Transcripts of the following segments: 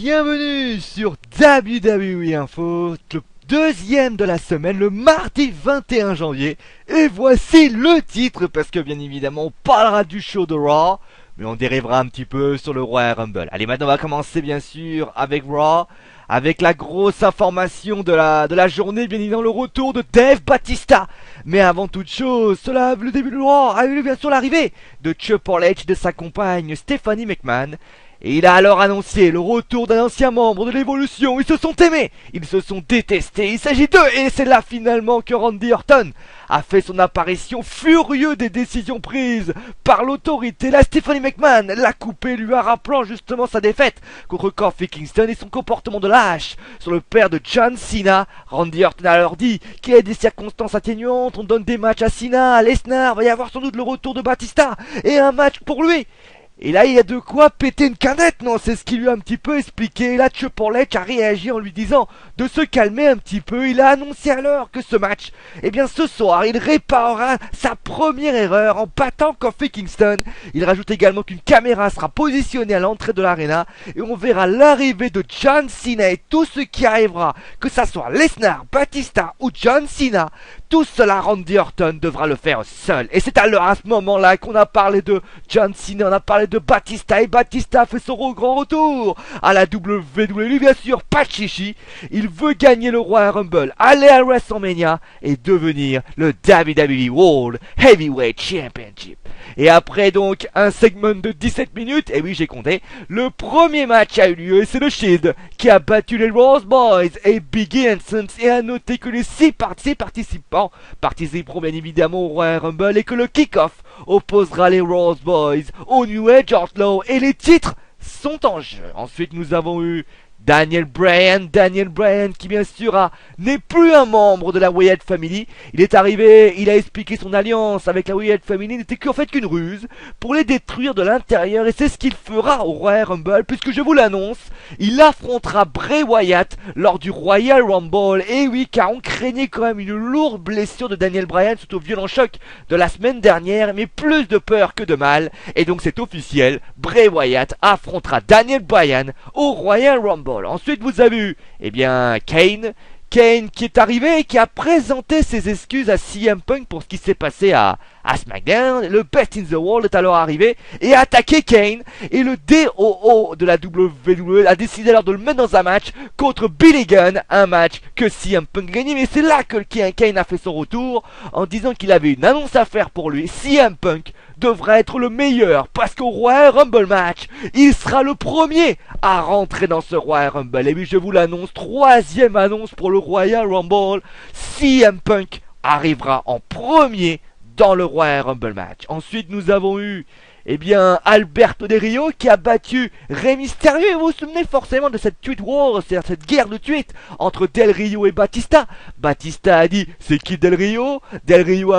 bienvenue sur WWE Info, le deuxième de la semaine, le mardi 21 janvier. Et voici le titre, parce que bien évidemment on parlera du show de Raw, mais on dérivera un petit peu sur le Royal Rumble. Allez, maintenant on va commencer bien sûr avec Raw, avec la grosse information de la journée, bien évidemment le retour de Dave Batista. Mais avant toute chose, le début de Raw a eu bien sûr l'arrivée de Triple H et de sa compagne Stephanie McMahon. Et il a alors annoncé le retour d'un ancien membre de l'Évolution. Ils se sont aimés, ils se sont détestés, il s'agit d'eux. Et c'est là finalement que Randy Orton a fait son apparition, furieux des décisions prises par l'autorité. La Stephanie McMahon l'a coupé, lui rappelant justement sa défaite contre Kofi Kingston et son comportement de lâche sur le père de John Cena. Randy Orton a alors dit qu'il y a des circonstances atténuantes, on donne des matchs à Cena, à Lesnar, va y avoir sans doute le retour de Batista et un match pour lui. Et là, il y a de quoi péter une canette, non? C'est ce qu'il lui a un petit peu expliqué. Et là, Triple H a réagi en lui disant de se calmer un petit peu. Il a annoncé alors que ce match, eh bien ce soir, il réparera sa première erreur en battant Kofi Kingston. Il rajoute également qu'une caméra sera positionnée à l'entrée de l'arena et on verra l'arrivée de John Cena et tout ce qui arrivera, que ça soit Lesnar, Batista ou John Cena. Tout cela, Randy Orton devra le faire seul. Et c'est alors à ce moment-là qu'on a parlé de John Cena, on a parlé de Batista, et Batista fait son grand retour à la WWE, bien sûr, pas de chichi. Il veut gagner le Royal Rumble, aller à WrestleMania et devenir le WWE World Heavyweight Championship. Et après donc un segment de 17 minutes, et oui j'ai compté, le premier match a eu lieu et c'est le Shield qui a battu les Rose Boys et Biggie and Sons. Et à noter que les 6 participants participeront bien évidemment au Royal Rumble et que le kick-off opposera les Rose Boys au New Age Outlaw et les titres sont en jeu. Ensuite nous avons eu Daniel Bryan qui bien sûr n'est plus un membre de la Wyatt Family. Il est arrivé, il a expliqué son alliance avec la Wyatt Family n'était qu'en fait qu'une ruse pour les détruire de l'intérieur, et c'est ce qu'il fera au Royal Rumble, puisque je vous l'annonce, il affrontera Bray Wyatt lors du Royal Rumble. Et oui, car on craignait quand même une lourde blessure de Daniel Bryan suite au violent choc de la semaine dernière, mais plus de peur que de mal, et donc c'est officiel, Bray Wyatt affrontera Daniel Bryan au Royal Rumble. Ensuite vous avez eu, eh bien, Kane qui est arrivé et qui a présenté ses excuses à CM Punk pour ce qui s'est passé à SmackDown. Le Best in the World est alors arrivé et a attaqué Kane, et le DOO de la WWE a décidé alors de le mettre dans un match contre Billy Gunn, un match que CM Punk gagnait. Mais c'est là que Kane a fait son retour en disant qu'il avait une annonce à faire pour lui. CM Punk devrait être le meilleur parce qu'au Royal Rumble match, il sera le premier à rentrer dans ce Royal Rumble. Et oui, je vous l'annonce, troisième annonce pour le Royal Rumble, CM Punk arrivera en premier dans le Royal Rumble match. Ensuite nous avons eu, eh bien, Alberto Del Rio qui a battu Rey Mysterio. Et vous vous souvenez forcément de cette tweet war, c'est-à-dire cette guerre de tweets entre Del Rio et Batista. Batista a dit c'est qui Del Rio? Del Rio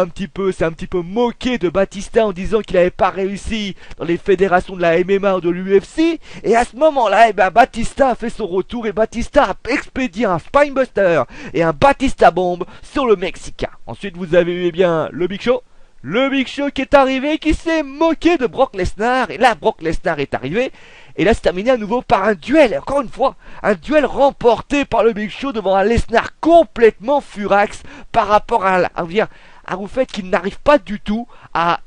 s'est un petit peu moqué de Batista en disant qu'il n'avait pas réussi dans les fédérations de la MMA ou de l'UFC. Et à ce moment-là, eh ben, Batista a fait son retour et Batista a expédié un Spinebuster et un Batista Bomb sur le Mexicain. Ensuite vous avez eu, eh bien, le Big Show. Le Big Show qui est arrivé, qui s'est moqué de Brock Lesnar. Et là, Brock Lesnar est arrivé. Et là, c'est terminé à nouveau par un duel. Encore une fois, un duel remporté par le Big Show devant un Lesnar complètement furax par rapport à au fait qu'il n'arrive pas du tout à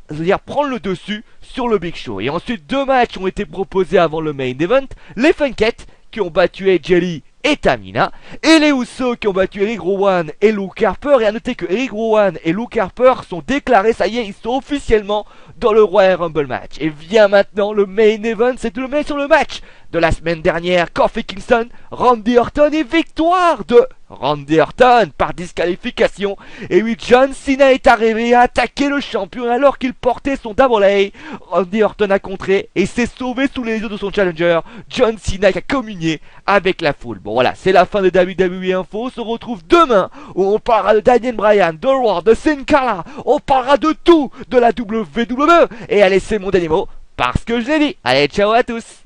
prendre le dessus sur le Big Show. Et ensuite, 2 matchs ont été proposés avant le main event. Les Funkettes qui ont battu AJ Lee et Tamina, et les Usos qui ont battu Eric Rowan et Luke Harper. Et à noter que Eric Rowan et Luke Harper sont déclarés, ça y est, ils sont officiellement dans le Royal Rumble match. Et vient maintenant le main event, c'est le match de la semaine dernière, Kofi Kingston, Randy Orton, et victoire de Randy Orton par disqualification. Et oui, John Cena est arrivé à attaquer le champion alors qu'il portait son Double A. Randy Orton a contré et s'est sauvé sous les yeux de son challenger, John Cena, qui a communié avec la foule. Bon voilà, c'est la fin de WWE Info. On se retrouve demain où on parlera de Daniel Bryan, de Raw, de Sin Cara. On parlera de tout de la WWE. Et allez, c'est mon dernier mot parce que je l'ai dit. Allez, ciao à tous.